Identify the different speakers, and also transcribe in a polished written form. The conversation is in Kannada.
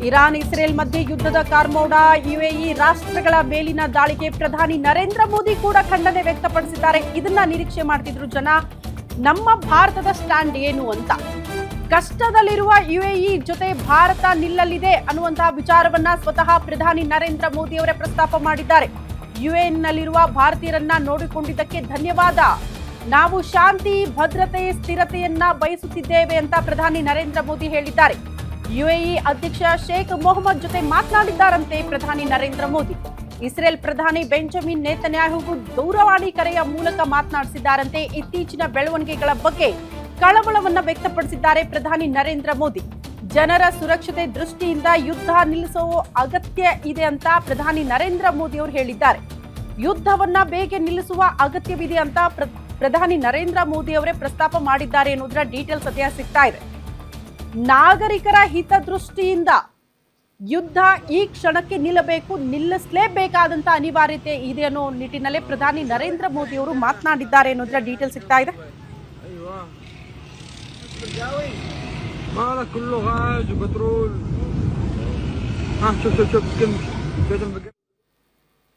Speaker 1: ಇರಾನ್ ಇಸ್ರೇಲ್ ಮಧ್ಯೆ ಯುದ್ಧದ ಕಾರ್ಮೋಡ. ಯುಎಇ ರಾಷ್ಟ್ರಗಳ ಮೇಲಿನ ದಾಳಿಗೆ ಪ್ರಧಾನಿ ನರೇಂದ್ರ ಮೋದಿ ಕೂಡ ಖಂಡನೆ ವ್ಯಕ್ತಪಡಿಸಿದ್ದಾರೆ. ಇದನ್ನ ನಿರೀಕ್ಷೆ ಮಾಡ್ತಿದ್ರು ಜನ. ನಮ್ಮ ಭಾರತದ ಸ್ಟ್ಯಾಂಡ್ ಏನು ಅಂತ. ಕಷ್ಟದಲ್ಲಿರುವ ಯುಎಇ ಜೊತೆ ಭಾರತ ನಿಲ್ಲಲಿದೆ ಅನ್ನುವಂತಹ ವಿಚಾರವನ್ನ ಸ್ವತಃ ಪ್ರಧಾನಿ ನರೇಂದ್ರ ಮೋದಿ ಅವರೇ ಪ್ರಸ್ತಾಪ ಮಾಡಿದ್ದಾರೆ. ಯುಎನ್ನಲ್ಲಿರುವ ಭಾರತೀಯರನ್ನ ನೋಡಿಕೊಂಡಿದ್ದಕ್ಕೆ ಧನ್ಯವಾದ. ನಾವು ಶಾಂತಿ, ಭದ್ರತೆ, ಸ್ಥಿರತೆಯನ್ನ ಬಯಸುತ್ತಿದ್ದೇವೆ ಅಂತ ಪ್ರಧಾನಿ ನರೇಂದ್ರ ಮೋದಿ ಹೇಳಿದ್ದಾರೆ. ಯುಎಇ ಅಧ್ಯಕ್ಷ ಶೇಖ್ ಮೊಹಮ್ಮದ್ ಜೊತೆ ಮಾತನಾಡಿದ್ದಾರಂತೆ ಪ್ರಧಾನಿ ನರೇಂದ್ರ ಮೋದಿ. ಇಸ್ರೇಲ್ ಪ್ರಧಾನಿ ಬೆಂಜಮಿನ್ ನೇತನ್ಯಾಹುಗೂ ದೂರವಾಣಿ ಕರೆಯ ಮೂಲಕ ಮಾತನಾಡಿಸಿದ್ದಾರಂತೆ. ಇತ್ತೀಚಿನ ಬೆಳವಣಿಗೆಗಳ ಬಗ್ಗೆ ಕಳವಳವನ್ನ ವ್ಯಕ್ತಪಡಿಸಿದ್ದಾರೆ ಪ್ರಧಾನಿ ನರೇಂದ್ರ ಮೋದಿ. ಜನರ ಸುರಕ್ಷತೆ ದೃಷ್ಟಿಯಿಂದ ಯುದ್ಧ ನಿಲ್ಲಿಸುವ ಅಗತ್ಯ ಇದೆ ಅಂತ ಪ್ರಧಾನಿ ನರೇಂದ್ರ ಮೋದಿ ಅವರು ಹೇಳಿದ್ದಾರೆ. ಯುದ್ಧವನ್ನ ಬೇಗ ನಿಲ್ಲಿಸುವ ಅಗತ್ಯವಿದೆ ಅಂತ ಪ್ರಧಾನಿ ನರೇಂದ್ರ ಮೋದಿ ಅವರೇ ಪ್ರಸ್ತಾಪ ಮಾಡಿದ್ದಾರೆ ಎನ್ನುವುದರ ಡೀಟೇಲ್ಸ್ ಸದ್ಯ ಸಿಗ್ತಾ ಇದೆ. ನಾಗರಿಕರ ಹಿತದೃಷ್ಟಿಯಿಂದ ಯುದ್ಧ ಈ ಕ್ಷಣಕ್ಕೆ ನಿಲ್ಲಬೇಕು, ನಿಲ್ಲಿಸಲೇಬೇಕಾದಂತ ಅನಿವಾರ್ಯತೆ ಇದೆ ಅನ್ನೋ ನಿಟ್ಟಿನಲ್ಲೇ ಪ್ರಧಾನಿ ನರೇಂದ್ರ ಮೋದಿ ಅವರು ಮಾತನಾಡಿದ್ದಾರೆ ಅನ್ನೋದರ ಡೀಟೇಲ್ಸ್ ಸಿಗ್ತಾ ಇದೆ.
Speaker 2: كله غاز وبترول. شوف